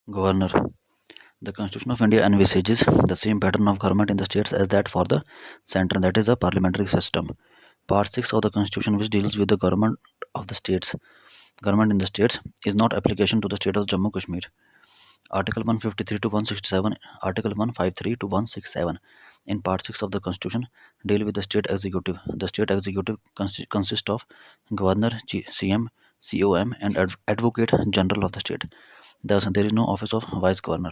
Governor. The Constitution of India envisages the same pattern of government in the states as that for the center, that is, a parliamentary system. Part 6 of the Constitution, which deals with the of the states, government in the states, is not application to the state of Jammu Kashmir. Article 153 to 167, Article 153 to 167 in Part 6 of the Constitution deal with the state executive. The state executive consists of governor, CM, COM, and advocate general of the state. Thus, there is no office of vice governor.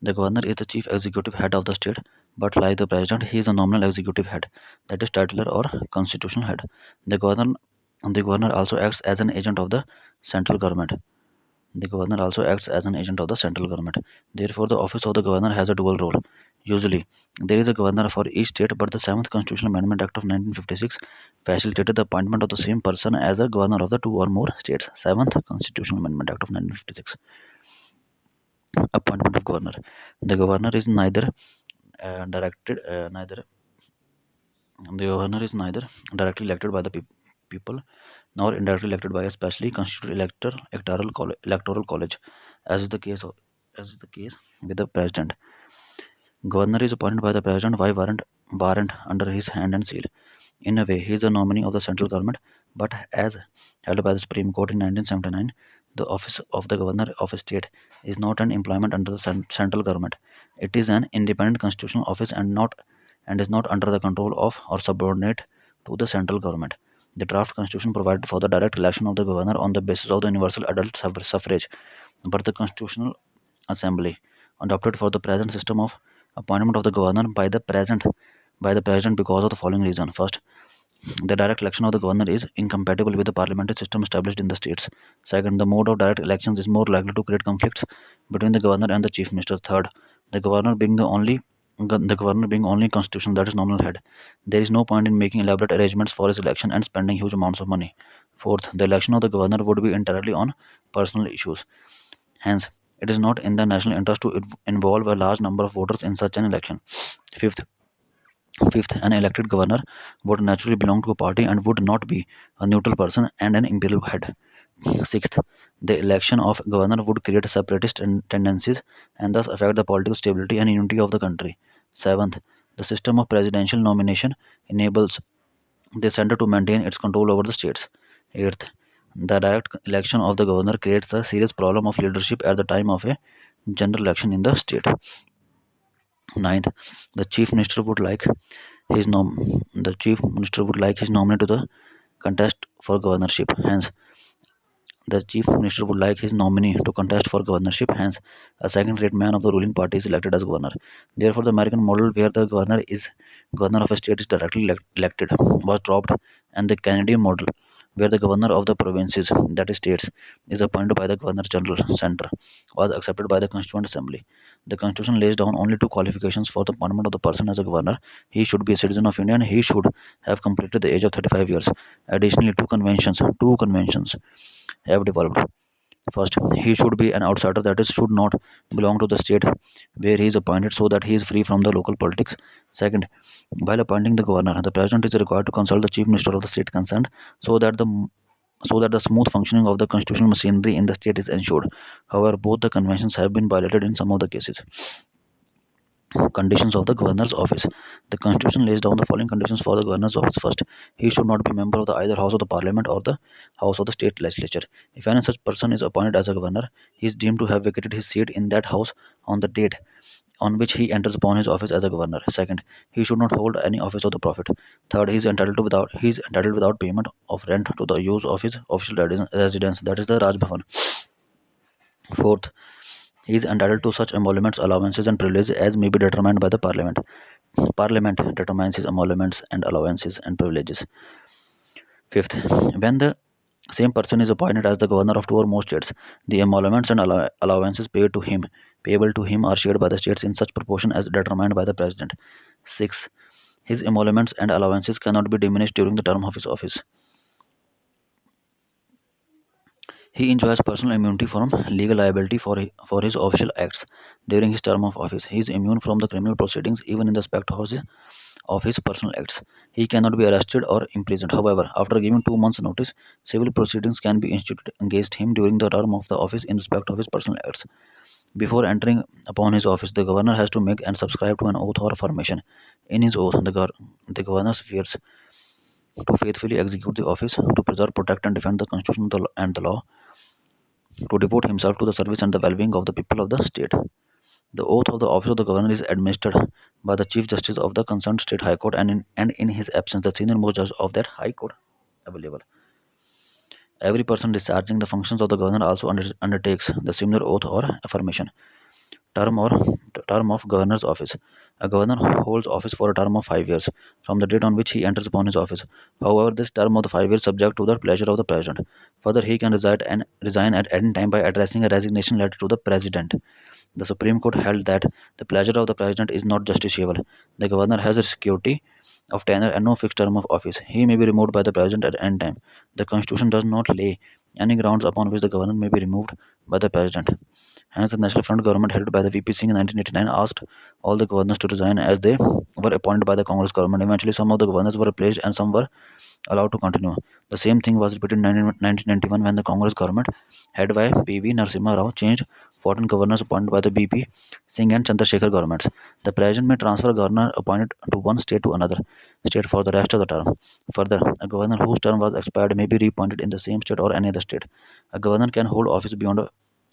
The governor is the chief executive head of the state, but like the president, he is a nominal executive head, that is, titular or constitutional head. The governor also acts as an agent of the central government. The governor also acts as an agent of the central government. Therefore, the office of the governor has a dual role. Usually, there is a governor for each state, but the 7th Constitutional Amendment Act of 1956 facilitated the appointment of the same person as a governor of the two or more states. 7th Constitutional Amendment Act of 1956. Appointment of governor. The governor is neither directed, neither the governor is neither directly elected by the people nor indirectly elected by a specially constituted electoral college, as is the case with the president. Governor is appointed by the president by warrant under his hand and seal. In a way, he is a nominee of the central government, but as held by the Supreme Court in 1979, the office of the governor of a state is not an employment under the central government. It is an independent constitutional office and is not under the control of or subordinate to the central government. The draft constitution provided for the direct election of the governor on the basis of the universal adult suffrage, but the Constitutional Assembly adopted for the present system of appointment of the governor by the president because of the following reason. First, the direct election of the governor is incompatible with the parliamentary system established in the states. Second, the mode of direct elections is more likely to create conflicts between the governor and the chief minister. Third, the governor being only constitutional, that is, nominal head, there is no point in making elaborate arrangements for his election and spending huge amounts of money. Fourth, the election of the governor would be entirely on personal issues. Hence, it is not in the national interest to involve a large number of voters in such an election. Fifth, an elected governor would naturally belong to a party and would not be a neutral person and an imperial head. Sixth, the election of governor would create separatist tendencies and thus affect the political stability and unity of the country. Seventh, the system of presidential nomination enables the center to maintain its control over the states. Eighth, the direct election of the governor creates a serious problem of leadership at the time of a general election in the state. Ninth, the chief minister would like his nominee to the contest for governorship. Hence, the chief minister would like his nominee to contest for governorship. Hence, a second-rate man of the ruling party is elected as governor. Therefore, the American model where the governor of a state is directly elected was dropped, and the Canadian model where the governor of the provinces, that is states, is appointed by the governor general center, was accepted by the Constituent Assembly. The Constitution lays down only two qualifications for the appointment of the person as a governor. He should be a citizen of India and he should have completed the age of 35 years. Additionally, two conventions have developed. First, he should be an outsider, that is, should not belong to the state where he is appointed, so that he is free from the local politics. Second, while appointing the governor, the president is required to consult the chief minister of the state concerned, so that the smooth functioning of the constitutional machinery in the state is ensured. However, both the conventions have been violated in some of the cases. Conditions of the governor's office. The constitution lays down the following conditions for the governor's office. First, he should not be member of the either house of the parliament or the house of the state legislature. If any such person is appointed as a governor, he is deemed to have vacated his seat in that house on the date on which he enters upon his office as a governor. Second, he should not hold any office of the profit. Third, he is entitled without payment of rent to the use of his official residence, that is the Raj Bhavan. Fourth, he is entitled to such emoluments, allowances, and privileges as may be determined by the Parliament. Parliament determines his emoluments and allowances and privileges. Fifth, when the same person is appointed as the governor of two or more states, the emoluments and allowances payable to him are shared by the states in such proportion as determined by the president. Sixth, his emoluments and allowances cannot be diminished during the term of his office. He enjoys personal immunity from legal liability for his official acts during his term of office. He is immune from the criminal proceedings even in respect of his personal acts. He cannot be arrested or imprisoned. However, after giving 2 months' notice, civil proceedings can be instituted against him during the term of the office in respect of his personal acts. Before entering upon his office, the governor has to make and subscribe to an oath or affirmation. In his oath, the governor swears to faithfully execute the office, to preserve, protect, and defend the Constitution and the law, to devote himself to the service and the well-being of the people of the state. The oath of the office of the governor is administered by the Chief Justice of the concerned state high court, and in his absence, the senior most judge of that high court available. Every person discharging the functions of the governor also undertakes the similar oath or affirmation. Term or term of governor's office. A governor holds office for a term of 5 years from the date on which he enters upon his office. However, this term of the 5 years is subject to the pleasure of the president. Further, he can resign at any time by addressing a resignation letter to the president. The Supreme Court held that the pleasure of the president is not justiciable. The governor has a security of tenure and no fixed term of office. He may be removed by the president at any time. The Constitution does not lay any grounds upon which the governor may be removed by the president. Hence, the National Front government headed by the VP Singh in 1989 asked all the governors to resign as they were appointed by the Congress government. Eventually, some of the governors were replaced and some were allowed to continue. The same thing was repeated in 1991 when the Congress government, headed by P.V. Narasimha Rao, changed 14 governors appointed by the BP Singh and Chandrasekhar governments. The president may transfer a governor appointed to one state to another state for the rest of the term. Further, a governor whose term was expired may be reappointed in the same state or any other state. A governor can hold office beyond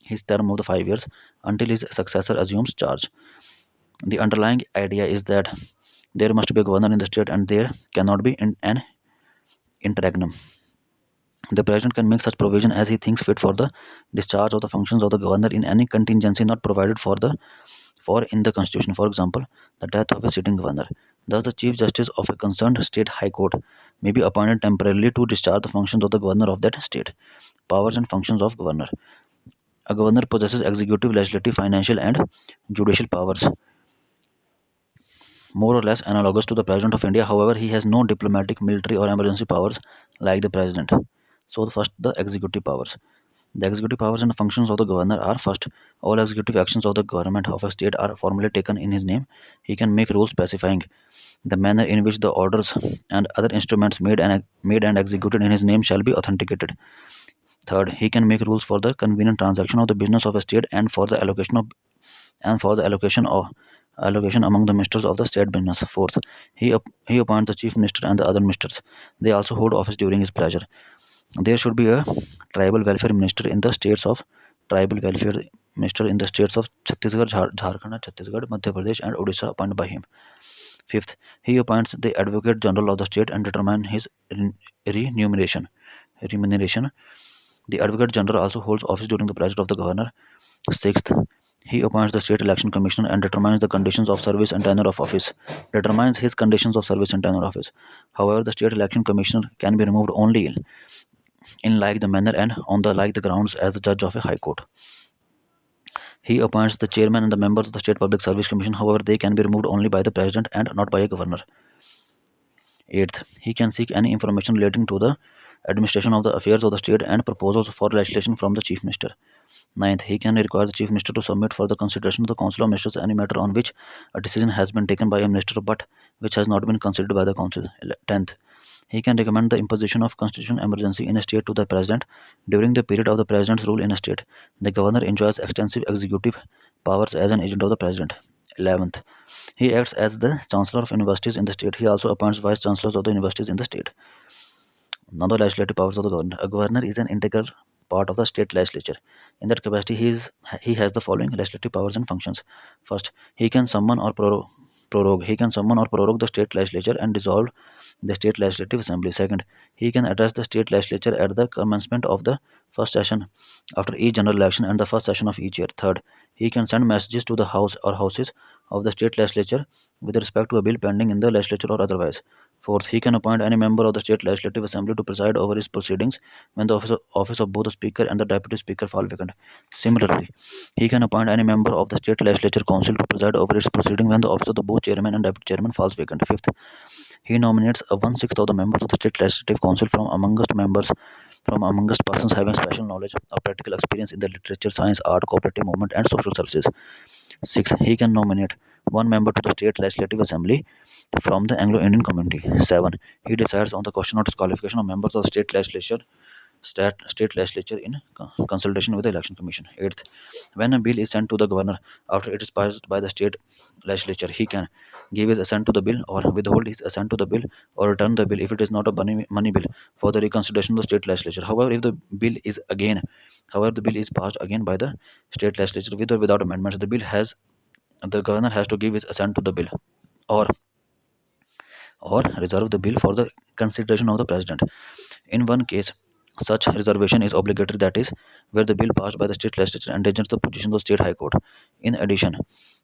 his term of the 5 years until his successor assumes charge. The underlying idea is that there must be a governor in the state and there cannot be an interregnum. The president can make such provision as he thinks fit for the discharge of the functions of the governor in any contingency not provided for in the Constitution. For example, the death of a sitting governor. Thus, the Chief Justice of a concerned state high court may be appointed temporarily to discharge the functions of the governor of that state. Powers and functions of governor. A governor possesses executive, legislative, financial, and judicial powers, more or less analogous to the President of India. However, he has no diplomatic, military, or emergency powers like the President. So, first, the executive powers. The executive powers and functions of the governor are: first, all executive actions of the government of a state are formally taken in his name. He can make rules specifying the manner in which the orders and other instruments made and executed in his name shall be authenticated. Third, he can make rules for the convenient transaction of the business of a state and for the allocation among the ministers of the state business. Fourth, he appoints the chief minister and the other ministers. They also hold office during his pleasure. There should be a tribal welfare minister in the states of Chhattisgarh, Jharkhand, Chhattisgarh, Madhya Pradesh, and Odisha appointed by him. Fifth, he appoints the Advocate General of the state and determines his remuneration. The Advocate General also holds office during the pleasure of the governor. Sixth, he appoints the state election commissioner and determines the conditions of service and tenure of office. Determines his conditions of service and tenure of office. However, the state election commissioner can be removed only in like the manner and on the like the grounds as the judge of a high court. He appoints the chairman and the members of the State Public Service Commission. However, they can be removed only by the president and not by a governor. Eighth, he can seek any information relating to the administration of the affairs of the state and proposals for legislation from the chief minister. Ninth, he can require the chief minister to submit for the consideration of the council of ministers any matter on which a decision has been taken by a minister but which has not been considered by the council. 10th, he can recommend the imposition of constitutional emergency in a state to the president during the period of the president's rule in a state. The governor enjoys extensive executive powers as an agent of the president. 11th, he acts as the chancellor of universities in the state. He also appoints vice chancellors of the universities in the state. Now, the legislative powers of the governor. A governor is an integral part of the state legislature. In that capacity, he has the following legislative powers and functions. First, he can summon or prorogue. He can summon or prorogue the state legislature and dissolve the state legislative assembly. Second, he can address the state legislature at the commencement of the first session after each general election and the first session of each year. Third, he can send messages to the house or houses of the state legislature with respect to a bill pending in the legislature or otherwise. Fourth, he can appoint any member of the state legislative assembly to preside over his proceedings when the office of both the speaker and the deputy speaker fall vacant. Similarly, he can appoint any member of the state legislature council to preside over its proceeding when the office of the both chairman and deputy chairman falls vacant. Fifth, he nominates a one-sixth of the members of the state legislative council from amongst persons having special knowledge or practical experience in the literature, science, art, cooperative movement, and social services. 6. He can nominate one member to the state legislative assembly from the Anglo-Indian community. 7. He decides on the question of disqualification of members of the state legislature state legislature in consultation with the election commission. Eighth, when a bill is sent to the governor after it is passed by the state legislature, he can give his assent to the bill or withhold his assent to the bill or return the bill if it is not a money bill for the reconsideration of the state legislature. However, if the bill is again, however, the bill is passed again by the state legislature with or without amendments, the governor has to give his assent to the bill or reserve the bill for the consideration of the president. In one case, such reservation is obligatory, that is, where the bill passed by the state legislature endangers the position of the state high court. In addition,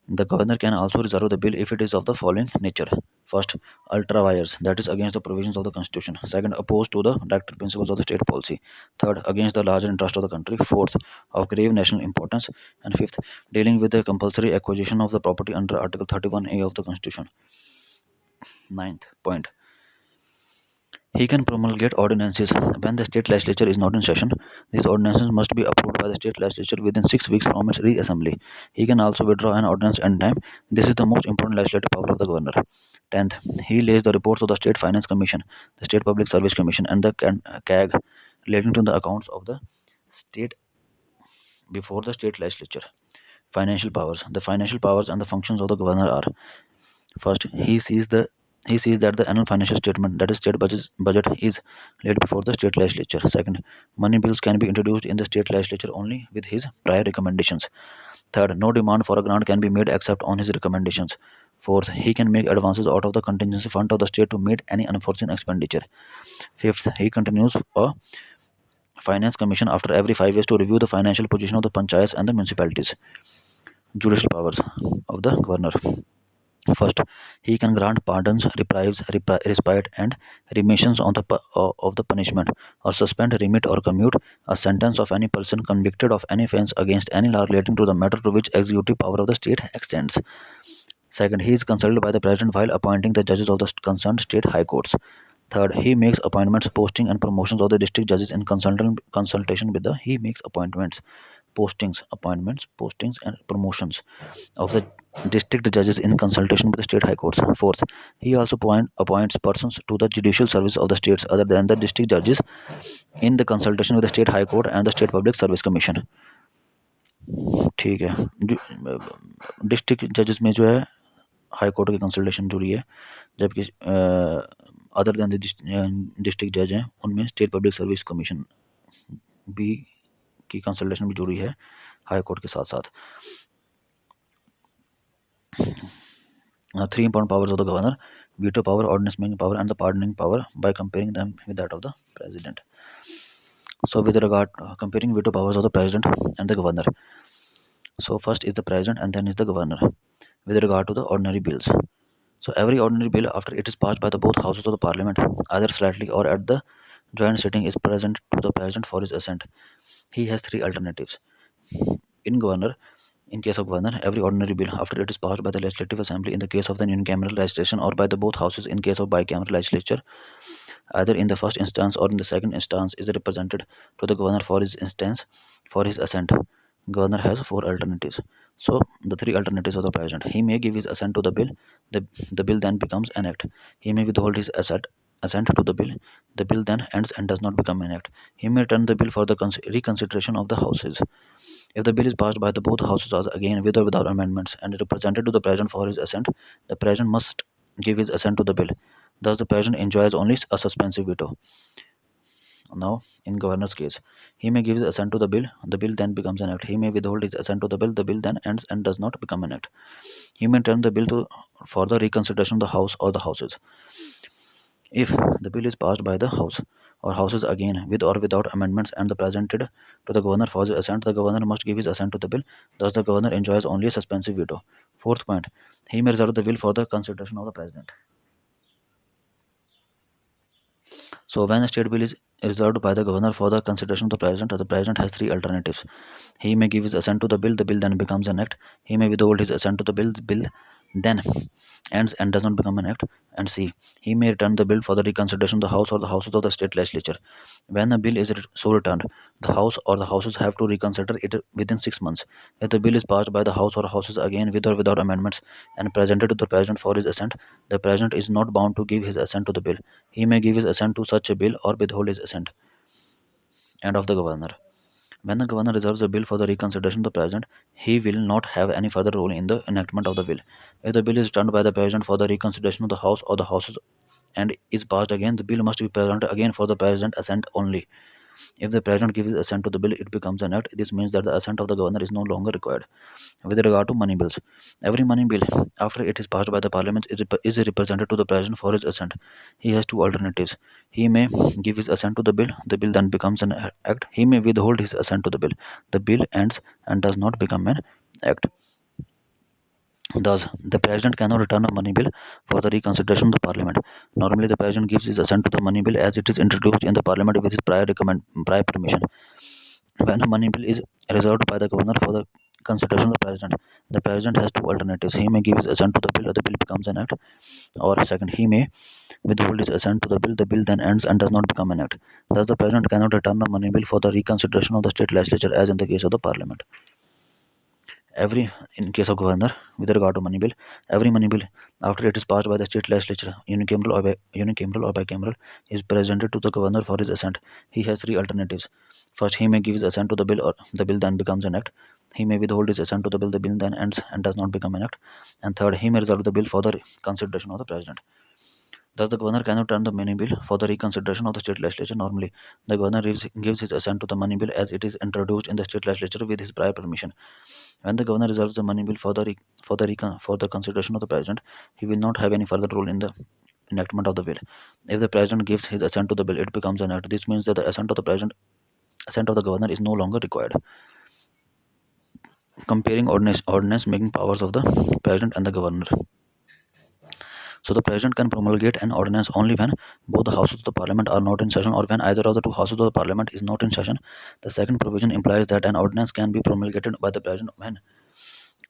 the governor can also reserve the bill if it is of the following nature. First, ultra vires, that is against the provisions of the constitution. Second, opposed to the directive principles of the state policy. Third, against the larger interest of the country. Fourth, of grave national importance. And fifth, dealing with the compulsory acquisition of the property under Article 31A of the Constitution. Ninth point, he can promulgate ordinances when the state legislature is not in session. These ordinances must be approved by the state legislature within 6 weeks from its reassembly. He can also withdraw an ordinance anytime. This is the most important legislative power of the governor. 10th, he lays the reports of the State Finance Commission, the State Public Service Commission, and the CAG relating to the accounts of the state before the state legislature. Financial powers. The financial powers and the functions of the governor are: first, he sees that the annual financial statement, that is state budget is laid before the state legislature. Second, money bills can be introduced in the state legislature only with his prior recommendations. Third, no demand for a grant can be made except on his recommendations. Fourth, he can make advances out of the contingency fund of the state to meet any unforeseen expenditure. Fifth, he continues a finance commission after every 5 years to review the financial position of the panchayats and the municipalities. Judicial powers of the governor. First, he can grant pardons, reprieves, respite, and remissions on of the punishment, or suspend, remit, or commute a sentence of any person convicted of any offence against any law relating to the matter to which executive power of the state extends. Second, he is consulted by the president while appointing the judges of the concerned state high courts. Third, he makes appointments, posting, and promotions of the district judges in consultation with the. He makes appointments, postings, and promotions of the district judges in consultation with the state high courts. Fourth, he also appoints persons to the judicial service of the states other than the district judges in the consultation with the state high court and the state public service commission. ठीक है, district जजेस में जो है high court की consultation जुड़ी है, जबकि अदर देन डिस्ट्रिक्ट जज हैं उनमें स्टेट पब्लिक सर्विस कमीशन भी की कंसल्टेशन भी जुड़ी है हाई कोर्ट के साथ साथ. 3 important powers of the governor: veto power, ordinance making power, and the pardoning power, by comparing them with that of the president. So with regard comparing veto powers of the president and the governor, so first is the president and then is the governor with regard to the ordinary bills. So every ordinary bill after it is passed by the both houses of the parliament, either slightly or at the joint sitting, is present to the president for his assent. He has 3 alternatives. In case of governor, every ordinary bill after it is passed by the legislative assembly in the case of the unicameral legislation, or by the both houses in case of bicameral legislature, either in the first instance or in the second instance, is represented to the governor for his assent. Governor has 4 alternatives. So the 3 alternatives of the president: he may give his assent to the bill, the bill then becomes an act. He may withhold his assent to the bill then ends and does not become an act. He may turn the bill for the reconsideration of the houses. If the bill is passed by the both houses as again with or without amendments and represented to the president for his assent, the president must give his assent to the bill. Thus the president enjoys only a suspensive veto. Now, in governor's case, he may give his assent to the bill then becomes an act. He may withhold his assent to the bill then ends and does not become an act. He may turn the bill for the reconsideration of the house or the houses. If the bill is passed by the house or houses again with or without amendments and presented to the governor for his assent, the governor must give his assent to the bill. Thus the governor enjoys only a suspensive veto. Fourth point, he may reserve the bill for the consideration of the president. So when a state bill is reserved by the governor for the consideration of the president has 3 alternatives. He may give his assent to the bill then becomes an act. He may withhold his assent to the bill then ends and does not become an act. And C, he may return the bill for the reconsideration of the house or the houses of the state legislature. When a bill is so returned, the house or the houses have to reconsider it within 6 months. If the bill is passed by the house or houses again with or without amendments and presented to the president for his assent, the president is not bound to give his assent to the bill. He may give his assent to such a bill or withhold his assent. and of the governor. When the governor reserves a bill for the reconsideration of the president, he will not have any further role in the enactment of the bill. If the bill is returned by the president for the reconsideration of the House or the Houses and is passed again, the bill must be presented again for the president assent only. If the president gives assent to the bill, it becomes an act. This means that the assent of the governor is no longer required. With regard to money bills, every money bill, after it is passed by the parliament, is represented to the president for his assent. He has two alternatives. He may give his assent to the bill then becomes an act. He may withhold his assent to the bill ends and does not become an act. Thus, the president cannot return a money bill for the reconsideration of the parliament. Normally, the president gives his assent to the money bill as it is introduced in the parliament with his prior permission. When a money bill is reserved by the governor for the consideration of the president has two alternatives. He may give his assent to the bill, or the bill becomes an act, or second, he may withhold his assent to the bill then ends and does not become an act. Thus, the president cannot return a money bill for the reconsideration of the state legislature as in the case of the parliament. In case of governor, with regard to money bill, every money bill after it is passed by the state legislature, unicameral or bicameral, is presented to the governor for his assent. He has three alternatives. First, he may give his assent to the bill, or the bill then becomes an act. He may withhold his assent to the bill then ends and does not become an act. And third, he may reserve the bill for the consideration of the president. Thus, the governor cannot turn the money bill for the reconsideration of the state legislature. Normally, the governor gives his assent to the money bill as it is introduced in the state legislature with his prior permission. When the governor reserves the money bill for the consideration of the president, he will not have any further role in the enactment of the bill. If the president gives his assent to the bill, it becomes an act. This means that the assent of the governor is no longer required. Comparing ordinance making powers of the president and the governor. So the president can promulgate an ordinance only when both the houses of the parliament are not in session or when either of the two houses of the parliament is not in session. The second provision implies that an ordinance can be promulgated by the president when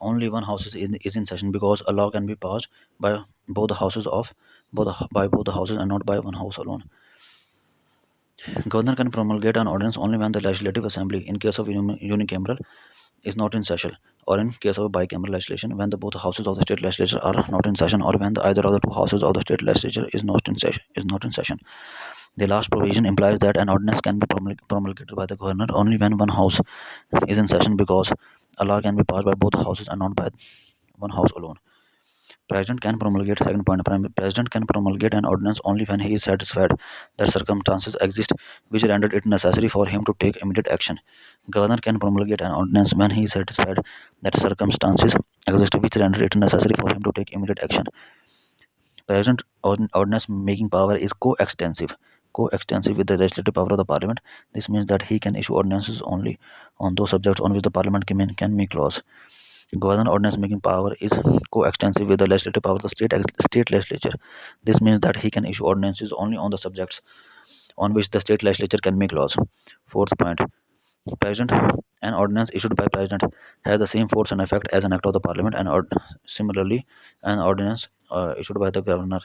only one house is in session, because a law can be passed by both the houses and not by one house alone. Governor can promulgate an ordinance only when the legislative assembly, in case of unicameral, is not in session, or in case of bicameral legislation, when the both houses of the state legislature are not in session, or when either of the two houses of the state legislature is not in session. The last provision implies that an ordinance can be promulgated by the governor only when one house is in session, because a law can be passed by both houses and not by one house alone. President can promulgate President can promulgate an ordinance only when he is satisfied that circumstances exist which rendered it necessary for him to take immediate action. Governor can promulgate an ordinance when he is satisfied that circumstances exist which render it necessary for him to take immediate action. President ordinance making power is coextensive with the legislative power of the parliament. This means that he can issue ordinances only on those subjects on which the parliament can make laws. Governor ordinance making power is coextensive with the legislative power of the state legislature. This means that he can issue ordinances only on the subjects on which the state legislature can make laws. Fourth point, president an ordinance issued by president has the same force and effect as an act of the parliament, and similarly an ordinance issued by the governor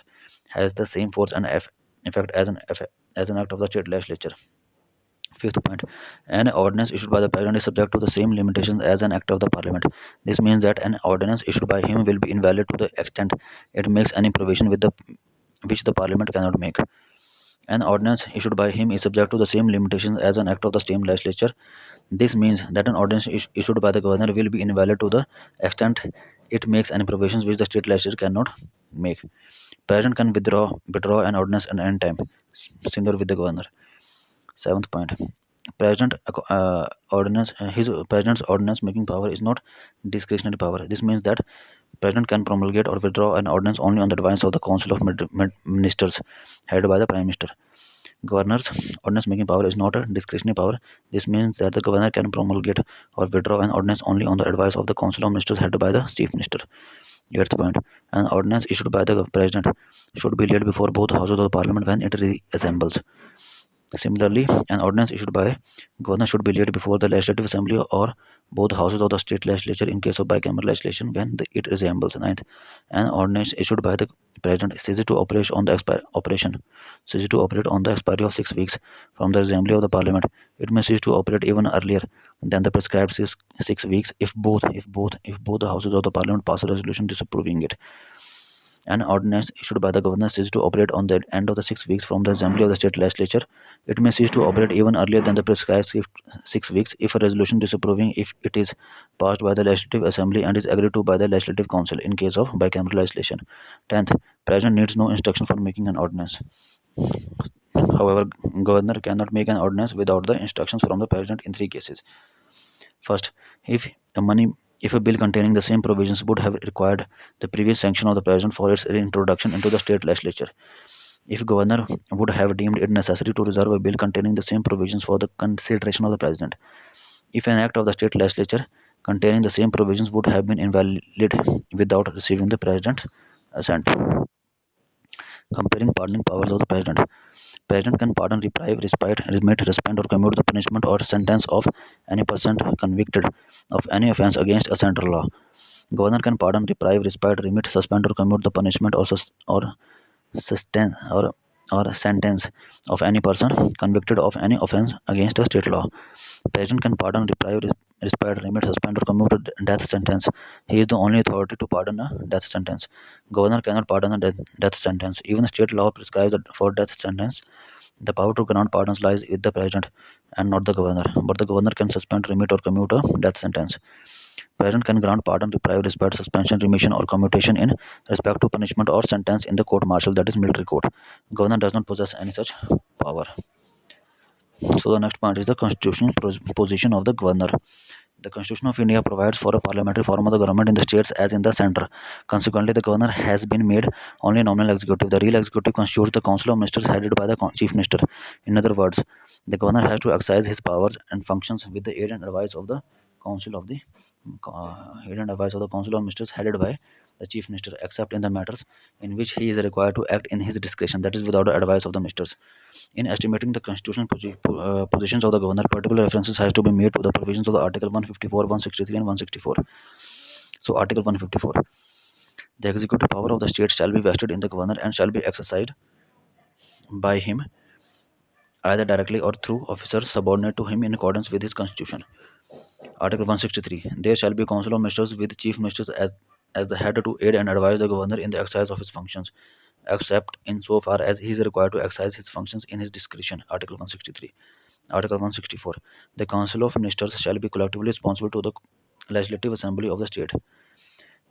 has the same force and effect as an act of the state legislature. Fifth point, an ordinance issued by the president is subject to the same limitations as an act of the parliament. This means that an ordinance issued by him will be invalid to the extent it makes any provision which the parliament cannot make. An ordinance issued by him is subject to the same limitations as an act of the same legislature. This means that an ordinance issued by the governor will be invalid to the extent it makes any provisions which the state legislature cannot make. President can withdraw an ordinance at any time, similar with the governor. Seventh point, president's ordinance making power is not discretionary power. This means that president can promulgate or withdraw an ordinance only on the advice of the council of ministers headed by the prime minister. Governor's ordinance making power is not a discretionary power. This means that the governor can promulgate or withdraw an ordinance only on the advice of the council of ministers headed by the chief minister. Eighth point, an ordinance issued by the president should be laid before both houses of the parliament when it reassembles. Similarly, an ordinance issued by governor should be laid before the legislative assembly or both houses of the state legislature in case of bicameral legislation when it resembles. Ninth, an ordinance issued by the president ceases to operate on the expiry of 6 weeks from the assembly of the parliament. It may cease to operate even earlier than the prescribed 6 weeks if both the houses of the parliament pass a resolution disapproving it. An ordinance issued by the governor ceases to operate on the end of the 6 weeks from the assembly of the state legislature. It may cease to operate even earlier than the prescribed 6 weeks if a resolution disapproving if it is passed by the legislative assembly and is agreed to by the legislative council in case of bicameral legislation. 10th, President needs no instruction for making an ordinance. However, governor cannot make an ordinance without the instructions from the president in 3 cases. First, if a money if a bill containing the same provisions would have required the previous sanction of the president for its reintroduction into the state legislature. If governor would have deemed it necessary to reserve a bill containing the same provisions for the consideration of the president. If an act of the state legislature containing the same provisions would have been invalid without receiving the president's assent. Comparing pardoning powers of the president. President can pardon, reprieve, respite, remit, suspend, or commute the punishment or sentence of any person convicted of any offense against a central law. Governor can pardon, reprieve, respite, remit, suspend, or commute the punishment or sustain or sentence of any person convicted of any offense against a state law. President can pardon, reprieve, respite, remit, suspend, or commute a death sentence. He is the only authority to pardon a death sentence. Governor cannot pardon a death sentence. Even state law prescribes for death sentence. The power to grant pardons lies with the president and not the governor, but the governor can suspend, remit, or commute a death sentence. President can grant pardon, reprieve, respite, suspension, remission, or commutation in respect to punishment or sentence in the court martial, that is military court. Governor does not possess any such power. So the next point is the constitutional position of the governor. The Constitution of India provides for a parliamentary form of the government in the states as in the center. Consequently, the governor has been made only a nominal executive. The real executive constitutes the council of ministers headed by the chief minister. In other words, the governor has to exercise his powers and functions with the aid and advice of the council of the council of ministers headed by the chief minister, except in the matters in which he is required to act in his discretion, that is without the advice of the ministers. In estimating the constitutional positions of the governor, particular references has to be made to the provisions of the Article 154, 163, and 164. So, Article 154. The executive power of the state shall be vested in the governor and shall be exercised by him either directly or through officers subordinate to him in accordance with his constitution. Article 163. There shall be a council of ministers with chief ministers as the head to aid and advise the governor in the exercise of his functions, except in so far as he is required to exercise his functions in his discretion. Article 163. Article 164. The council of ministers shall be collectively responsible to the legislative assembly of the state.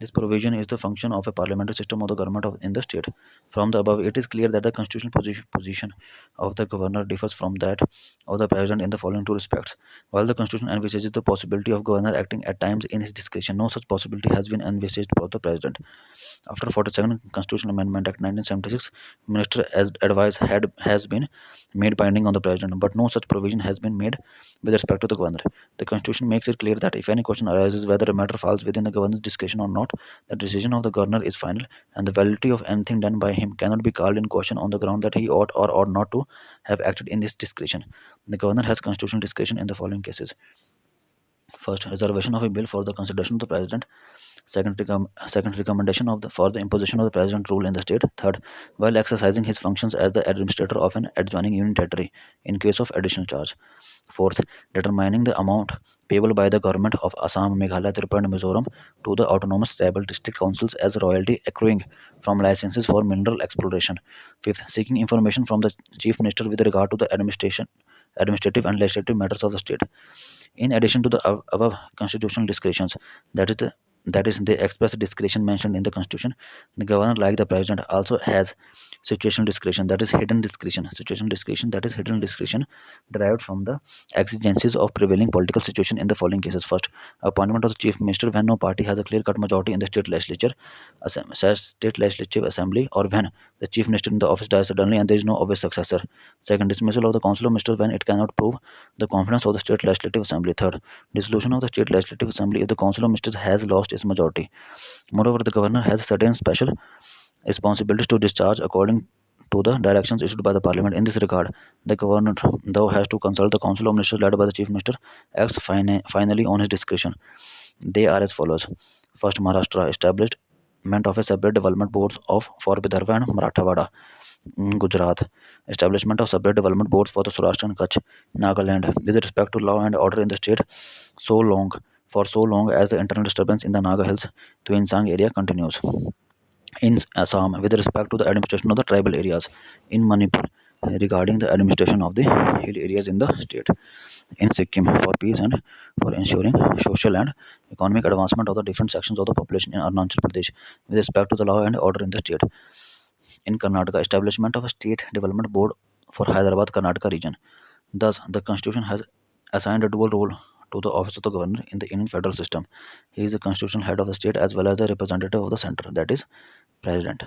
This provision is the function of a parliamentary system of the government in the state. From the above, it is clear that the constitutional position of the governor differs from that of the president in the following two respects. While the constitution envisages the possibility of governor acting at times in his discretion, no such possibility has been envisaged for the president. After 42nd Constitutional Amendment Act 1976, minister advice has been made binding on the president, but no such provision has been made with respect to the governor. The Constitution makes it clear that if any question arises whether a matter falls within the governor's discretion or not, the decision of the governor is final, and the validity of anything done by him cannot be called in question on the ground that he ought or ought not to have acted in this discretion. The governor has constitutional discretion in the following cases. First, reservation of a bill for the consideration of the president. Second, recommendation for the imposition of the president rule in the state. Third, while exercising his functions as the administrator of an adjoining union territory in case of additional charge. Fourth, determining the amount payable by the government of Assam, Meghalaya, Tripura, and Mizoram to the autonomous tribal district councils as royalty accruing from licenses for mineral exploration. Fifth, seeking information from the chief minister with regard to the administrative and legislative matters of the state. In addition to the above constitutional discretions, that is the express discretion mentioned in the constitution, the governor, like the president, also has situational discretion, that is hidden discretion. Situational discretion, that is hidden discretion, derived from the exigencies of prevailing political situation in the following cases. First, appointment of the chief minister when no party has a clear-cut majority in the state legislature, state legislative assembly, or when the chief minister in the office dies suddenly and there is no obvious successor. Second, dismissal of the council of ministers when it cannot prove the confidence of the state legislative assembly. Third, dissolution of the state legislative assembly if the council of ministers has lost its majority. Moreover, the governor has certain special responsibilities to discharge according to the directions issued by the parliament. In this regard, the governor, though has to consult the council of ministers led by the chief minister, acts finally on his discretion. They are as follows. First, Maharashtra, establishment of a separate development boards for Vidarbha and Marathwada. Gujarat, establishment of separate development boards for the Saurashtra and Kutch. Nagaland, with respect to law and order in the state, so long as the internal disturbance in the Naga Hills, Tuensang area continues. in Assam with respect to the administration of the tribal areas, in Manipur regarding the administration of the hill areas in the state, in Sikkim for peace and for ensuring social and economic advancement of the different sections of the population, in Arunachal Pradesh with respect to the law and order in the state, in Karnataka establishment of a state development board for Hyderabad Karnataka region. Thus, the constitution has assigned a dual role to the office of the governor in the Indian federal system. He is the constitutional head of the state as well as the representative of the center, that is, president.